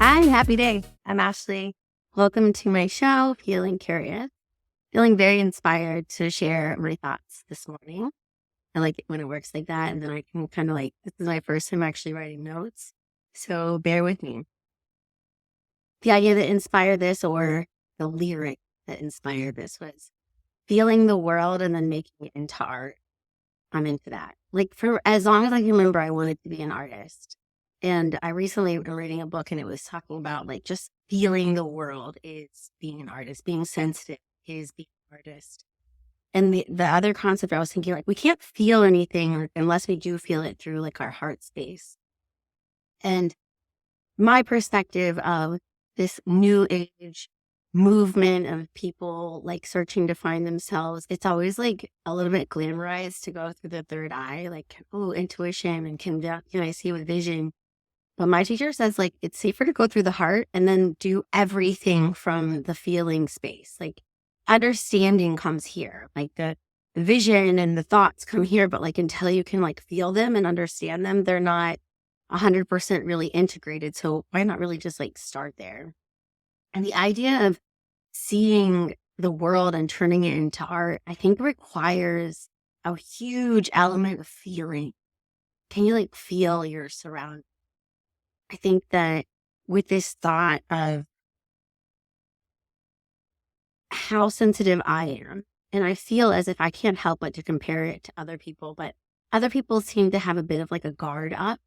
Hi, happy day. I'm Ashley. Welcome to my show, Feeling Curious. Feeling very inspired to share my thoughts this morning. I like it when it works like that. And then I can kind of this is my first time actually writing notes. So bear with me. The idea that inspired this, or the lyric that inspired this, was feeling the world and then making it into art. I'm into that. Like, for as long as I can remember, I wanted to be an artist. And I recently was reading a book and it was talking about just feeling the world is being an artist, being sensitive is being an artist. And the other concept I was thinking, we can't feel anything unless we do feel it through our heart space. And my perspective of this new age movement of people searching to find themselves, it's always a little bit glamorized to go through the third eye, intuition and can I see with vision. But my teacher says it's safer to go through the heart and then do everything from the feeling space. Understanding comes here, the vision and the thoughts come here, but until you can feel them and understand them, they're not 100% really integrated. So why not really just start there? And the idea of seeing the world and turning it into art, I think requires a huge element of feeling. Can you feel your surroundings? I think that with this thought of how sensitive I am, and I feel as if I can't help but to compare it to other people, but other people seem to have a bit of a guard up.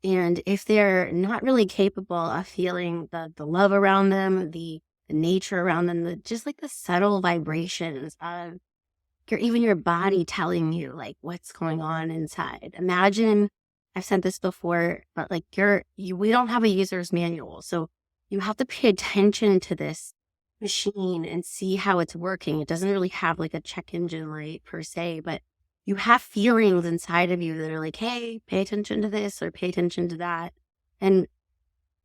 And if they're not really capable of feeling the love around them, the nature around them, just the subtle vibrations of even your body telling you what's going on inside. Imagine, I've said this before, but we don't have a user's manual. So you have to pay attention to this machine and see how it's working. It doesn't really have a check engine light per se, but you have feelings inside of you that are hey, pay attention to this or pay attention to that. And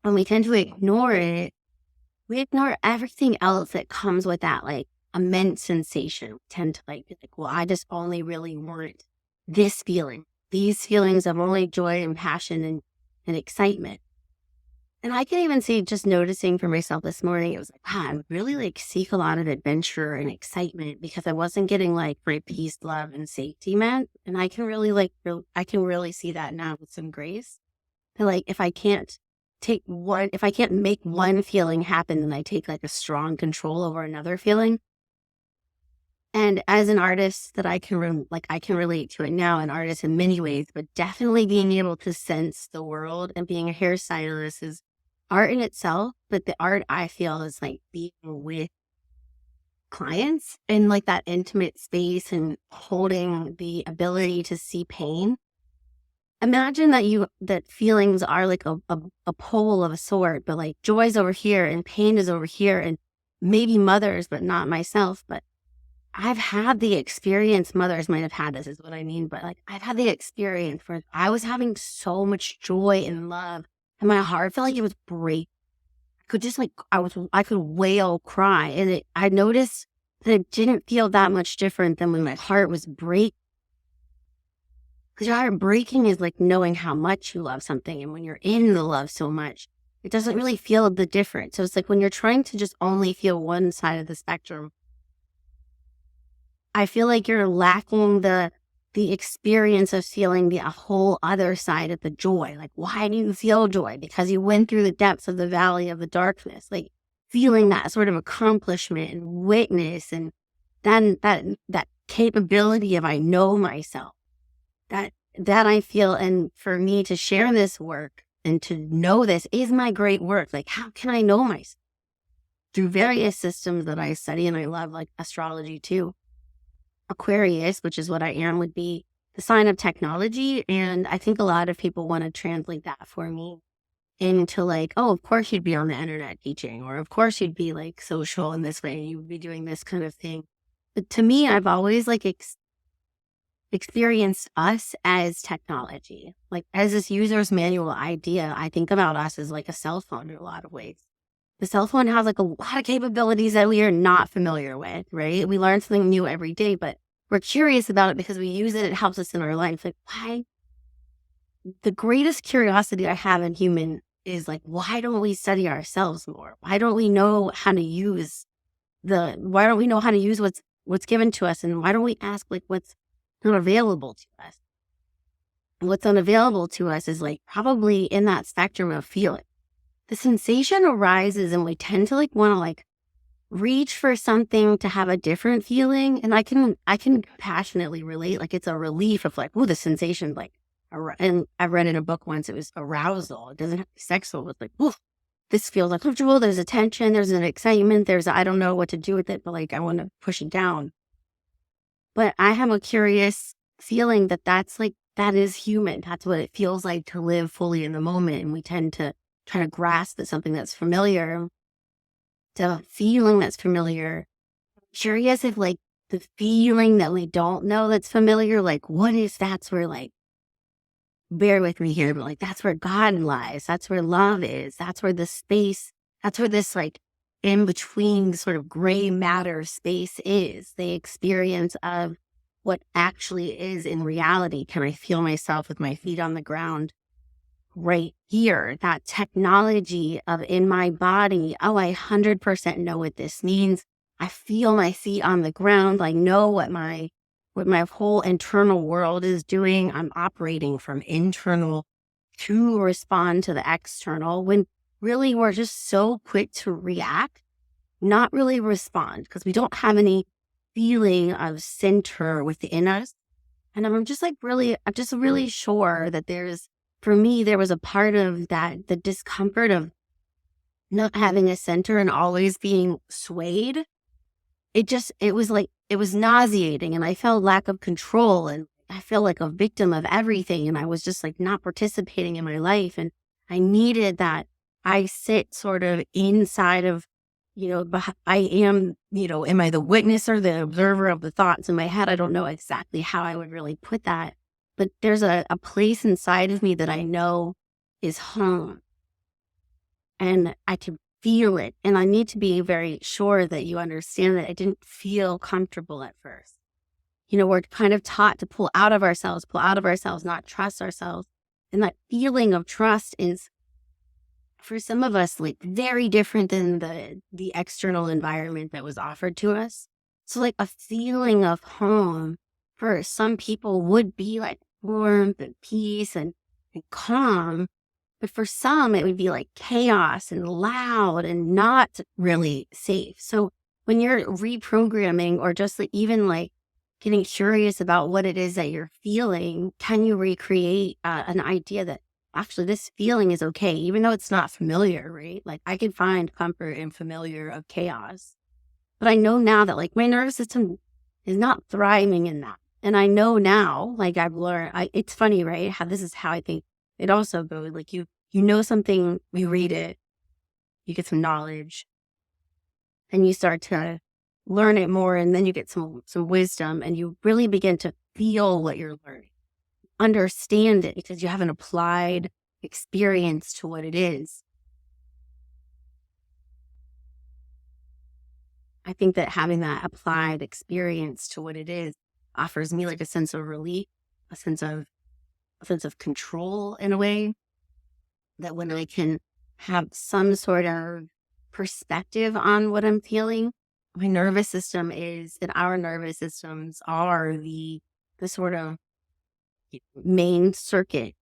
when we tend to ignore it, we ignore everything else that comes with that, immense sensation. We tend to be well, I just only really want this feeling, these feelings of only joy and passion and excitement. And I can even see, just noticing for myself this morning, it was wow, I really seek a lot of adventure and excitement because I wasn't getting great peace, love, and safety met. And I can really I can really see that now with some grace. And if I can't if I can't make one feeling happen, then I take a strong control over another feeling. And as an artist that I can I can relate to it now, an artist in many ways, but definitely being able to sense the world and being a hairstylist is art in itself. But the art I feel is being with clients in that intimate space and holding the ability to see pain. Imagine that feelings are a pole of a sword, but joy's over here and pain is over here, and maybe mothers, but not myself. But I've had the experience, mothers might have had this, is what I mean. But I've had the experience where I was having so much joy and love, and my heart felt it was breaking. I could just I could wail, cry, and I noticed that it didn't feel that much different than when my heart was breaking. Because your heart breaking is knowing how much you love something, and when you're in the love so much, it doesn't really feel the difference. So it's when you're trying to just only feel one side of the spectrum, I feel you're lacking the experience of feeling the whole other side of the joy. Why do you feel joy? Because you went through the depths of the valley of the darkness, feeling that sort of accomplishment and witness, and then that capability of I know myself. That I feel, and for me to share this work and to know this is my great work. How can I know myself? Through various systems that I study, and I love astrology too. Aquarius, which is what I am, would be the sign of technology. And I think a lot of people want to translate that for me into oh, of course you'd be on the internet teaching, or of course you'd be social in this way, you would be doing this kind of thing. But to me, I've always experienced us as technology, as this user's manual idea. I think about us as a cell phone in a lot of ways. The cell phone has a lot of capabilities that we are not familiar with, right? We learn something new every day, but we're curious about it because we use it. It helps us in our life. Why? The greatest curiosity I have in human is like, why don't we study ourselves more? Why don't we know how to use what's given to us? And why don't we ask like what's not available to us? What's unavailable to us is like probably in that spectrum of feeling. The sensation arises and we tend to like want to like reach for something to have a different feeling. And I can passionately relate. Like it's a relief of like, oh, the sensation, like, and I read in a book once, it was arousal. It doesn't have to be sexual. It's like, oh, this feels uncomfortable. There's a tension. There's an excitement. I don't know what to do with it, but like, I want to push it down. But I have a curious feeling that is human. That's what it feels like to live fully in the moment. And we tend to try to grasp at something that's familiar, the feeling that's familiar. Curious if like the feeling that we don't know that's familiar, like what if that's where like, bear with me here, but like that's where God lies. That's where love is. That's where that's where this like in between sort of gray matter space is. The experience of what actually is in reality. Can I feel myself with my feet on the ground right here? That technology of in my body. Oh, I 100% know what this means. I feel my feet on the ground. I know what my whole internal world is doing. I'm operating from internal to respond to the external, when really we're just so quick to react, not really respond, because we don't have any feeling of center within us. And I'm just really sure that for me, there was a part of that, the discomfort of not having a center and always being swayed. It was nauseating, and I felt lack of control, and I felt like a victim of everything. And I was just like not participating in my life. And I needed that. I sit sort of inside of, I am, am I the witness or the observer of the thoughts in my head? I don't know exactly how I would really put that, but there's a place inside of me that I know is home, and I can feel it. And I need to be very sure that you understand that I didn't feel comfortable at first. We're kind of taught to pull out of ourselves, not trust ourselves. And that feeling of trust is, for some of us, like very different than the external environment that was offered to us. So like a feeling of home for some people would be like warmth and peace and calm. But for some, it would be like chaos and loud and not really safe. So when you're reprogramming, or just like even like getting curious about what it is that you're feeling, can you recreate an idea that actually this feeling is okay, even though it's not familiar, right? Like I can find comfort in familiar of chaos. But I know now that like my nervous system is not thriving in that. And I know now, like I've learned, it's funny, right? This is how I think it also goes. Like you know something, you read it, you get some knowledge, and you start to learn it more, and then you get some wisdom, and you really begin to feel what you're learning, understand it, because you have an applied experience to what it is. I think that having that applied experience to what it is offers me like a sense of relief, a sense of control in a way, that when I can have some sort of perspective on what I'm feeling, my nervous system is, and our nervous systems are the sort of main circuit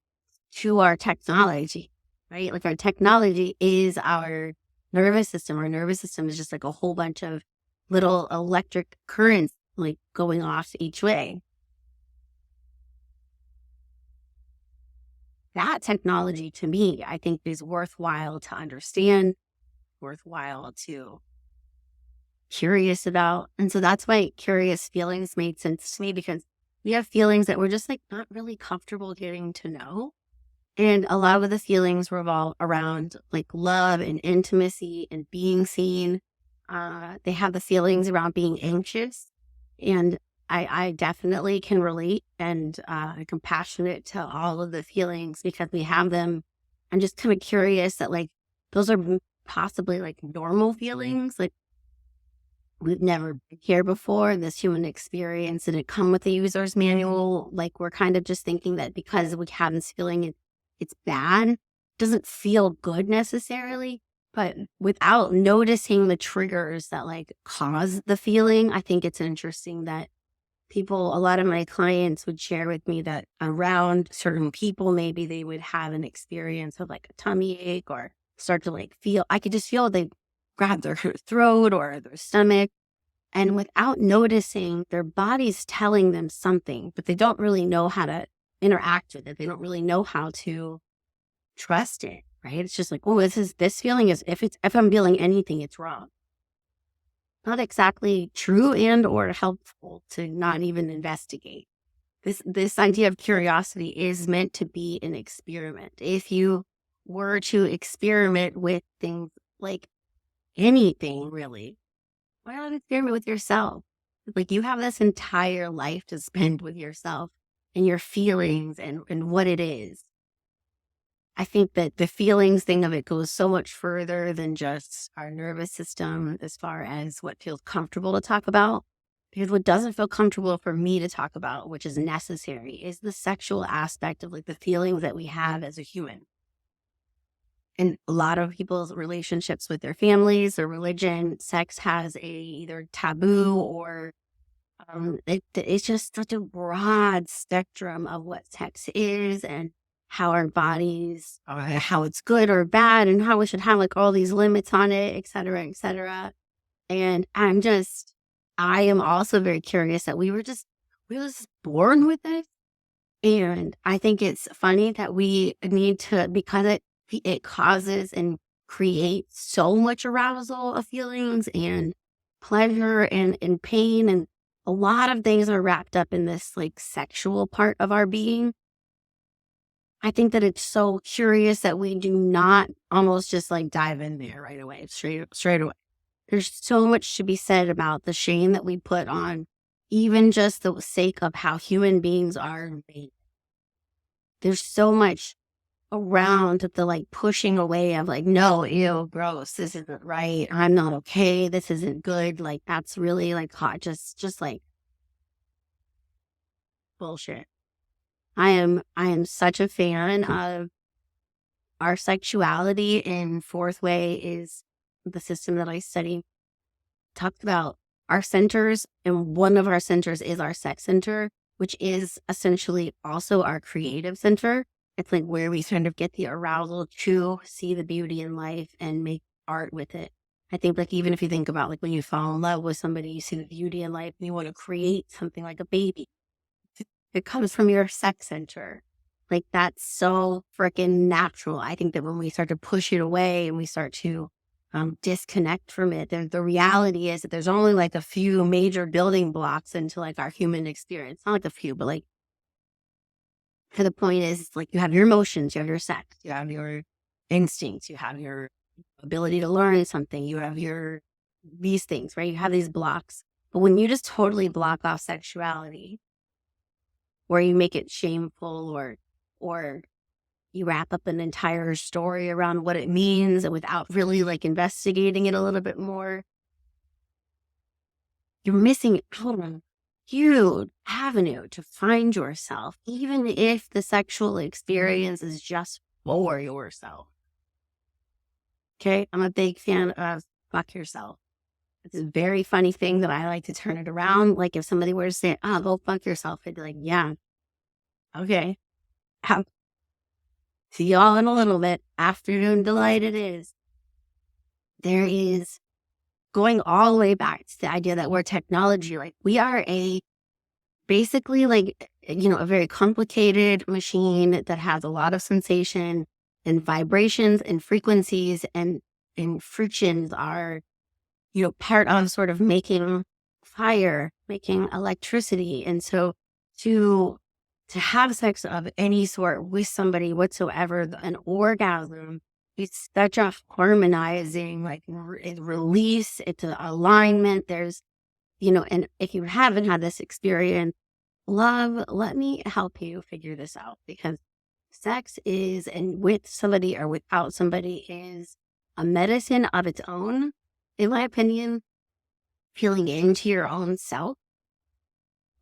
to our technology, right? Like our technology is our nervous system. Our nervous system is just like a whole bunch of little electric currents like going off each way. That technology to me, I think, is worthwhile to understand, worthwhile to curious about. And so that's why curious feelings made sense to me, because we have feelings that we're just like not really comfortable getting to know. And a lot of the feelings revolve around like love and intimacy and being seen. They have the feelings around being anxious. And I definitely can relate, and I'm compassionate to all of the feelings because we have them. I'm just kind of curious that like those are possibly like normal feelings. Like we've never been here before in this human experience. Did it come with the user's manual? Like we're kind of just thinking that because we have this feeling, it's bad. doesn't feel good necessarily, but without noticing the triggers that like cause the feeling, I think it's interesting that a lot of my clients would share with me that around certain people, maybe they would have an experience of like a tummy ache or start to like I could just feel they grab their throat or their stomach. And without noticing, their body's telling them something, but they don't really know how to interact with it. They don't really know how to trust it, right? It's just like, oh, this feeling is if I'm feeling anything, it's wrong. Not exactly true and or helpful to not even investigate. This idea of curiosity is meant to be an experiment. If you were to experiment with things like anything really, why not experiment with yourself? Like you have this entire life to spend with yourself and your feelings and what it is. I think that the feelings thing of it goes so much further than just our nervous system as far as what feels comfortable to talk about. Because what doesn't feel comfortable for me to talk about, which is necessary, is the sexual aspect of like the feelings that we have as a human. In a lot of people's relationships with their families or religion, sex has a either taboo or it's just such a broad spectrum of what sex is and how our bodies, how it's good or bad, and how we should have like all these limits on it, et cetera, et cetera. And I am also very curious that we were just born with it. And I think it's funny that we need to, because it causes and creates so much arousal of feelings and pleasure and pain. And a lot of things are wrapped up in this like sexual part of our being. I think that it's so curious that we do not almost just like dive in there right away, straight away. There's so much to be said about the shame that we put on even just the sake of how human beings are made. There's so much around the like pushing away of like, no, ew, gross, this isn't right. I'm not okay. This isn't good. Like that's really like hot. Just like bullshit. I am such a fan of our sexuality, and fourth way is the system that I study. Talked about our centers, and one of our centers is our sex center, which is essentially also our creative center. It's like where we sort of get the arousal to see the beauty in life and make art with it. I think like even if you think about like when you fall in love with somebody, you see the beauty in life and you want to create something like a baby. It comes from your sex center. Like that's so freaking natural. I think that when we start to push it away and we start to disconnect from it, the reality is that there's only like a few major building blocks into like our human experience. Not like a few, but like for the point is like you have your emotions, you have your sex, you have your instincts, you have your ability to learn something, you have these things, right? You have these blocks. But when you just totally block off sexuality, where you make it shameful or you wrap up an entire story around what it means without really like investigating it a little bit more, you're missing out on a huge avenue to find yourself, even if the sexual experience is just for yourself. Okay, I'm a big fan of fuck yourself. It's a very funny thing that I like to turn it around. Like if somebody were to say, oh, go fuck yourself, I'd be like, yeah, okay. See y'all in a little bit. Afternoon delight it is. There is going all the way back to the idea that we're technology. Like we are basically like, a very complicated machine that has a lot of sensation and vibrations and frequencies and frictions are, part of sort of making fire, making electricity. And so to have sex of any sort with somebody whatsoever, an orgasm, it's such a harmonizing, like release, it's an alignment. There's, and if you haven't had this experience, let me help you figure this out, because sex is, and with somebody or without somebody, is a medicine of its own, in my opinion. Feeling into your own self,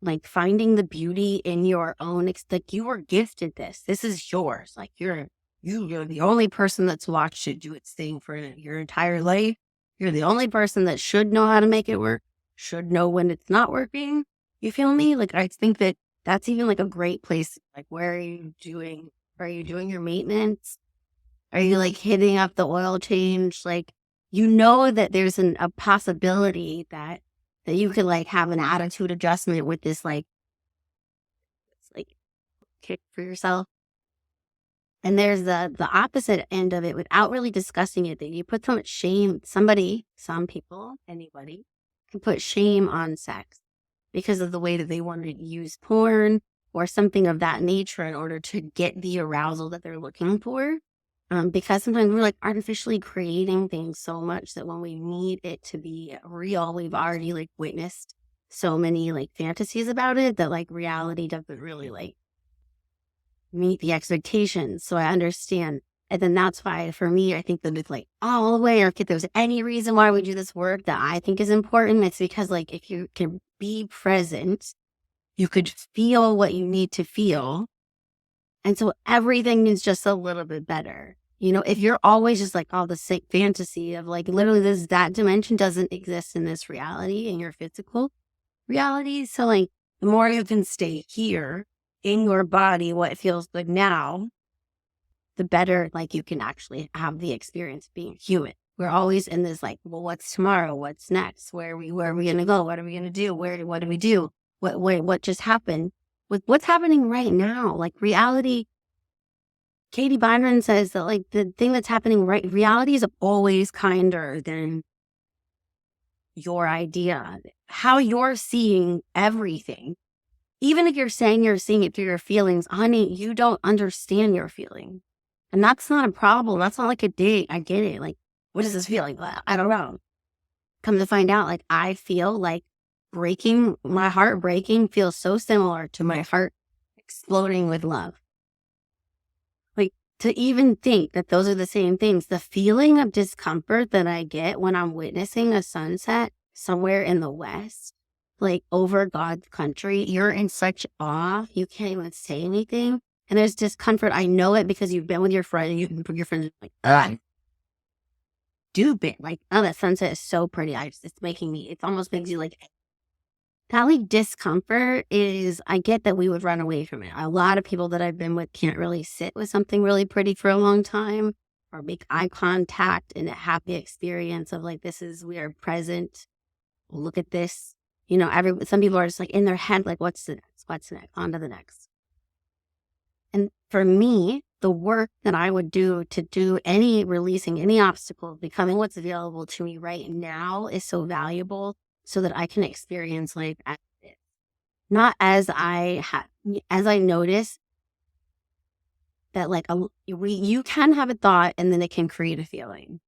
like finding the beauty in your own, like you were gifted this is yours. Like you're You're the only person that's watched it do its thing for your entire life. You're the only person that should know how to make it work, should know when it's not working. You feel me? Like, I think that that's even like a great place. Like, where are you doing? Are you doing your maintenance? Are you like hitting up the oil change? Like, you know that there's a possibility that you could like have an attitude adjustment with this like kick for yourself. And there's the opposite end of it without really discussing it, that you put so much shame. Some people, anybody can put shame on sex because of the way that they want to use porn or something of that nature in order to get the arousal that they're looking for. Because sometimes we're like artificially creating things so much that when we need it to be real, we've already like witnessed so many like fantasies about it that like reality doesn't really like meet the expectations. So I understand. And then that's why for me, I think that it's like all the way, or if there's any reason why we do this work that I think is important, it's because like if you can be present, you could feel what you need to feel. And so everything is just a little bit better. You know, if you're always just like all the sick fantasy of like literally that dimension doesn't exist in this reality, in your physical reality. So like the more you can stay here in your body, what feels good now, the better like you can actually have the experience of being human. We're always in this like, well, what's tomorrow? What's next? Where are we gonna go? What are we gonna do? What do we do? What just happened? With what's happening right now, like reality. Katie Byron says that like the thing that's happening reality is always kinder than your idea. How you're seeing everything. Even if you're saying you're seeing it through your feelings, honey, you don't understand your feeling. And that's not a problem. That's not like a date. I get it. Like, what is this feeling? I don't know. Come to find out, like, I feel like my heart breaking feels so similar to my heart exploding with love. Like, to even think that those are the same things, the feeling of discomfort that I get when I'm witnessing a sunset somewhere in the West, like over God's country, you're in such awe, you can't even say anything. And there's discomfort. I know it because you've been with your friend and your friend is like, stupid. Like, oh, that sunset is so pretty. It almost makes you like, that like discomfort is, I get that we would run away from it. A lot of people that I've been with can't really sit with something really pretty for a long time or make eye contact and a happy experience of like, we are present. Look at this. You know, some people are just like in their head, like, what's the next? What's the next? On to the next. And for me, the work that I would do to do releasing any obstacle, becoming what's available to me right now is so valuable so that I can experience life as it is. Not as as I notice that like you can have a thought and then it can create a feeling.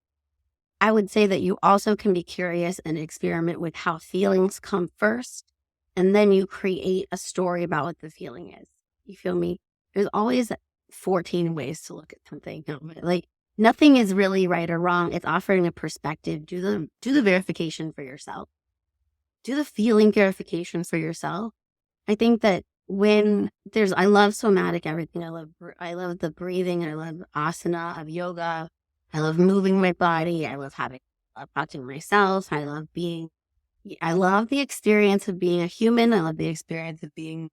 I would say that you also can be curious and experiment with how feelings come first, and then you create a story about what the feeling is. You feel me? There's always 14 ways to look at something. Like nothing is really right or wrong. It's offering a perspective. Do the verification for yourself. Do the feeling verification for yourself. I think that I love somatic everything. I love the breathing. I love asana, of yoga. I love moving my body. I love watching myself. I love the experience of being a human. I love the experience of being,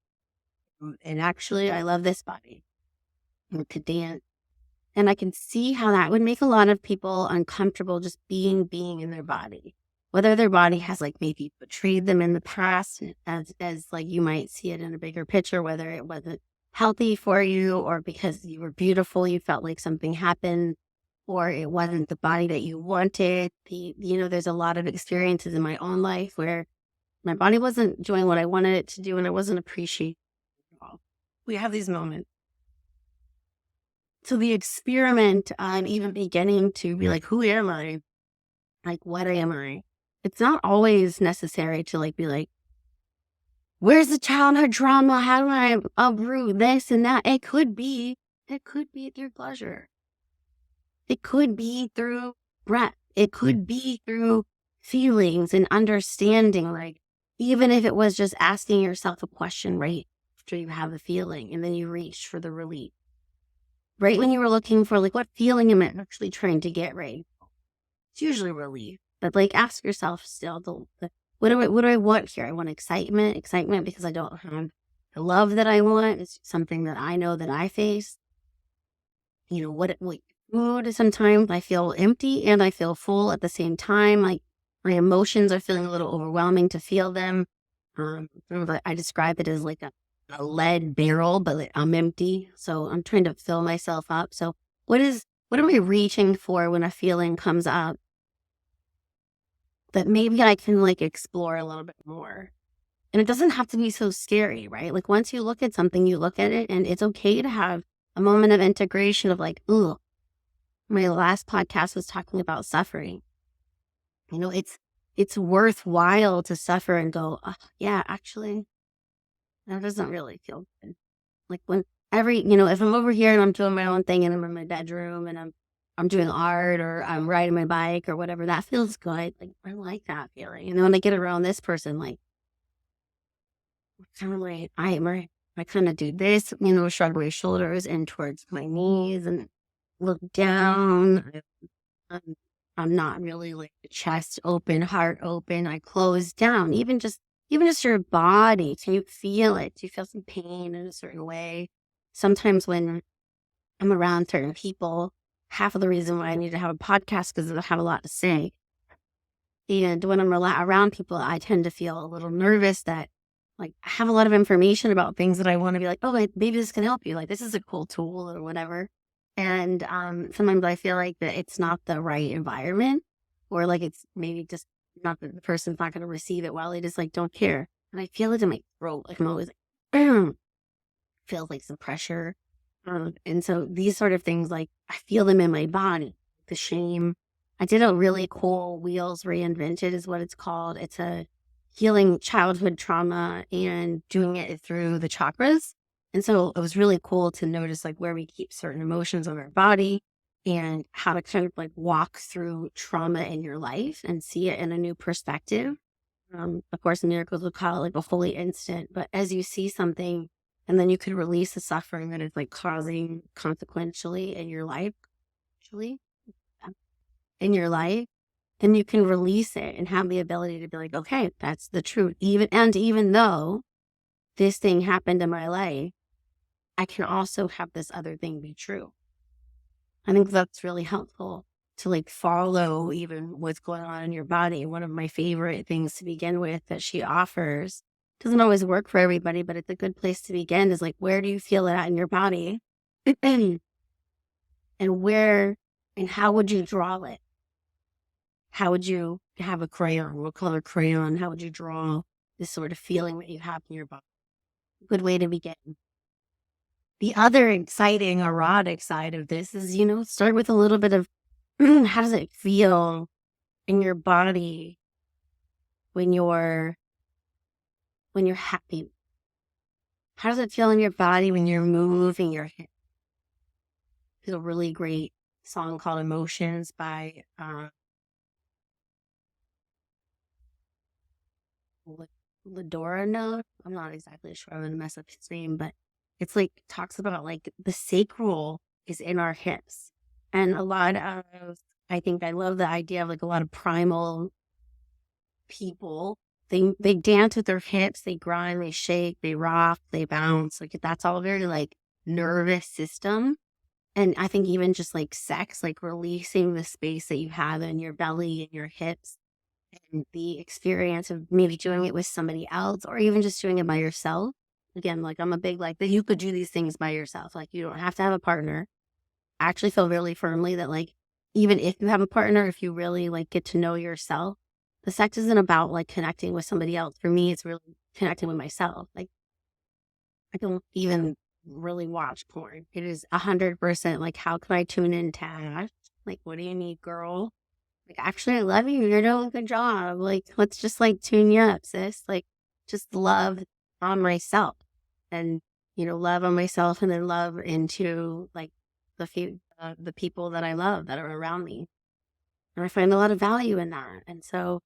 and actually I love this body. To dance. And I can see how that would make a lot of people uncomfortable just being in their body. Whether their body has like maybe betrayed them in the past as like you might see it in a bigger picture, whether it wasn't healthy for you or because you were beautiful, you felt like something happened, or it wasn't the body that you wanted. There's a lot of experiences in my own life where my body wasn't doing what I wanted it to do and I wasn't appreciating it at all. We have these moments. So the experiment on even beginning to be like, who am I? Like, what am I? It's not always necessary to like be like, where's the childhood trauma? How do I uproot this and that? It could be through pleasure. It could be through breath. It could be through feelings and understanding. Like, even if it was just asking yourself a question right after you have a feeling and then you reach for the relief. right when you were looking for like, what feeling am I actually trying to get right? It's usually relief, but like ask yourself still, what do I want here? I want excitement because I don't have the love that I want. It's something that I know that I face. What like food, sometimes I feel empty and I feel full at the same time. Like my emotions are feeling a little overwhelming to feel them. I describe it as like a lead barrel, but like, I'm empty. So I'm trying to fill myself up. So what am I reaching for when a feeling comes up that maybe I can like explore a little bit more? And it doesn't have to be so scary, right? Like once you look at something, you look at it and it's okay to have a moment of integration of like, ooh, my last podcast was talking about suffering. It's worthwhile to suffer and go, oh, yeah, actually, that doesn't really feel good. Like when if I'm over here and I'm doing my own thing and I'm in my bedroom and I'm doing art or I'm riding my bike or whatever, that feels good. Like I like that feeling. And then when I get around this person, like kind of like I kind of do this, shrug my shoulders in towards my knees and look down. I'm, I'm not really like chest open, heart open. I close down. Even just your body. Can you feel it? Do you feel some pain in a certain way? Sometimes when I'm around certain people, half of the reason why I need to have a podcast is because I have a lot to say. And when I'm around people, I tend to feel a little nervous that like I have a lot of information about things that I want to be like, oh, maybe this can help you. Like this is a cool tool or whatever. And sometimes I feel like that it's not the right environment, or like it's maybe just not the person's not going to receive it well. They just like don't care. And I feel it in my throat. Like I'm always like, feels like some pressure. And so these sort of things, like I feel them in my body, the shame. I did a really cool Wheels Reinvented is what it's called. It's a healing childhood trauma and doing it through the chakras. And so it was really cool to notice like where we keep certain emotions in our body and how to kind of like walk through trauma in your life and see it in a new perspective. Of course, in Miracles would call it like a holy instant. But as you see something and then you could release the suffering that is like causing consequentially in your life, actually, in your life, then you can release it and have the ability to be like, okay, that's the truth. Even though this thing happened in my life, I can also have this other thing be true. I think that's really helpful to like follow even what's going on in your body. One of my favorite things to begin with that she offers doesn't always work for everybody, but it's a good place to begin is like, where do you feel it at in your body? and where and how would you draw it? How would you have a crayon? What color crayon? How would you draw this sort of feeling that you have in your body? Good way to begin. The other exciting, erotic side of this is, start with a little bit of how does it feel in your body when you're happy? How does it feel in your body when you're moving your hips? There's a really great song called Emotions by Ladorna. I'm not exactly sure. I'm going to mess up his name, but it's like talks about like the sacral is in our hips. And I think I love the idea of like a lot of primal people. They dance with their hips, they grind, they shake, they rock, they bounce. Like that's all very like nervous system. And I think even just like sex, like releasing the space that you have in your belly and your hips and the experience of maybe doing it with somebody else or even just doing it by yourself. Again, like I'm a big like that you could do these things by yourself. Like you don't have to have a partner. I actually feel really firmly that like even if you have a partner, if you really like get to know yourself, the sex isn't about like connecting with somebody else. For me, it's really connecting with myself. Like I don't even really watch porn. It is 100% like how can I tune in to Ash? Like what do you need, girl? Like, actually, I love you. You're doing a good job. Like, let's just like tune you up, sis. Like, just love on myself and, love on myself and then love into like the people that I love that are around me. And I find a lot of value in that. And so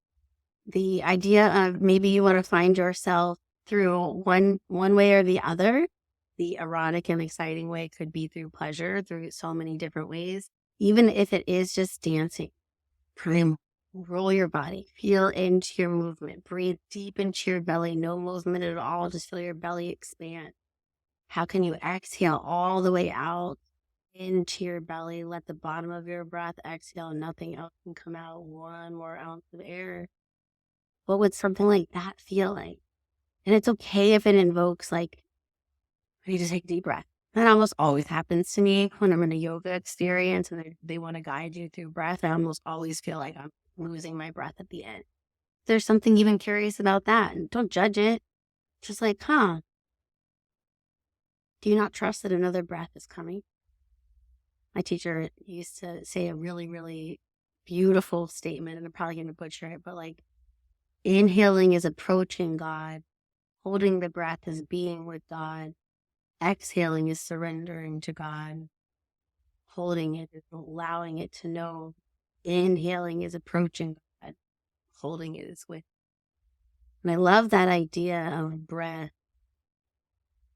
the idea of maybe you want to find yourself through one way or the other the erotic and exciting way could be through pleasure, through so many different ways. Even if it is just dancing, prime, roll your body, feel into your movement, breathe deep into your belly, no movement at all, just feel your belly expand. How can you exhale all the way out into your belly? Let the bottom of your breath exhale, nothing else can come out. One more ounce of air. What would something like that feel like? And it's okay if it invokes like, I need to take a deep breath. That almost always happens to me when I'm in a yoga experience and they want to guide you through breath. I almost always feel like I'm losing my breath at the end. There's something even curious about that. And don't judge it. Just like, do you not trust that another breath is coming? My teacher used to say a really, really beautiful statement, and I'm probably going to butcher it, but like, inhaling is approaching God, holding the breath is being with God, exhaling is surrendering to God, holding it is allowing it to know, inhaling is approaching God, holding it is with. And I love that idea of breath,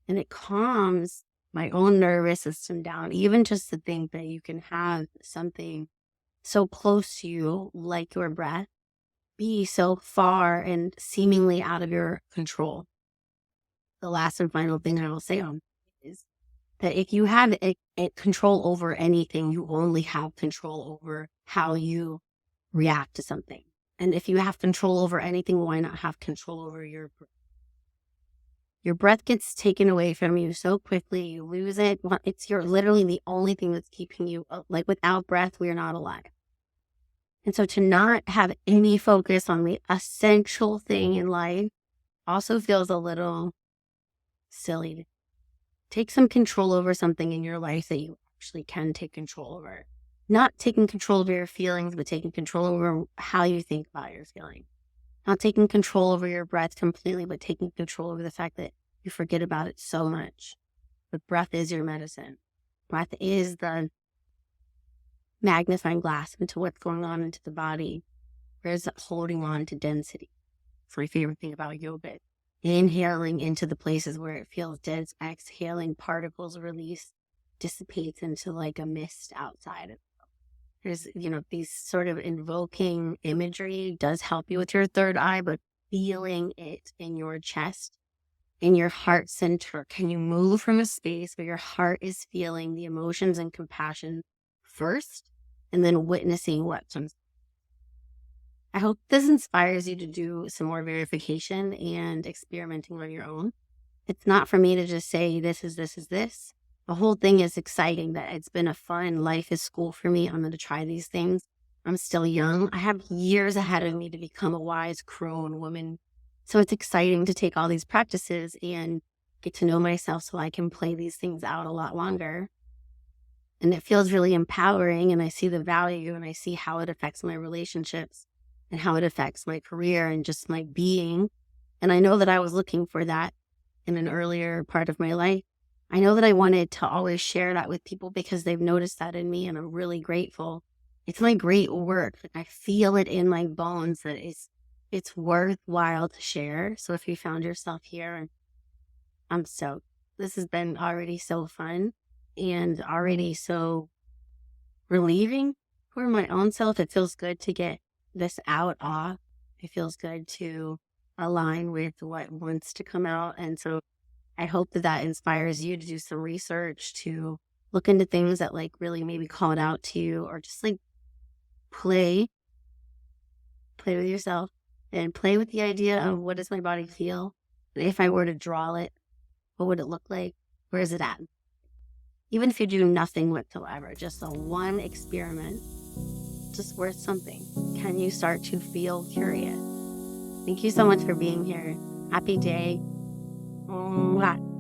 and it calms my own nervous system down, even just to think that you can have something so close to you, like your breath, be so far and seemingly out of your control. The last and final thing I will say on is that if you have a control over anything, you only have control over how you react to something. And if you have control over anything, why not have control over your breath? Your breath gets taken away from you so quickly, you lose it. You're literally the only thing that's keeping you, like without breath, we are not alive. And so to not have any focus on the essential thing in life also feels a little silly. Take some control over something in your life that you actually can take control over. Not taking control over your feelings, but taking control over how you think about your feelings. Not taking control over your breath completely, but taking control over the fact that you forget about it so much. But breath is your medicine. Breath is the magnifying glass into what's going on into the body. Whereas holding on to density. It's my favorite thing about yoga. Inhaling into the places where it feels dense, exhaling, particles release, dissipates into like a mist outside of it. There's, these sort of invoking imagery does help you with your third eye, but feeling it in your chest, in your heart center. Can you move from a space where your heart is feeling the emotions and compassion first, and then witnessing what comes? I hope this inspires you to do some more verification and experimenting on your own. It's not for me to just say, this is this. The whole thing is exciting, that it's been a fun life is school for me. I'm going to try these things. I'm still young. I have years ahead of me to become a wise crone woman. So it's exciting to take all these practices and get to know myself so I can play these things out a lot longer. And it feels really empowering, and I see the value, and I see how it affects my relationships and how it affects my career and just my being. And I know that I was looking for that in an earlier part of my life. I know that I wanted to always share that with people because they've noticed that in me, and I'm really grateful. It's my great work. I feel it in my bones that it's worthwhile to share. So if you found yourself here, I'm stoked. This has been already so fun and already so relieving for my own self. It feels good to get this out off. It feels good to align with what wants to come out. And so I hope that inspires you to do some research, to look into things that like really maybe call it out to you, or just like play with yourself and play with the idea of, what does my body feel? If I were to draw it, what would it look like? Where is it at? Even if you do nothing whatsoever, just a one experiment, just worth something. Can you start to feel curious? Thank you so much for being here. Happy day. Mwah.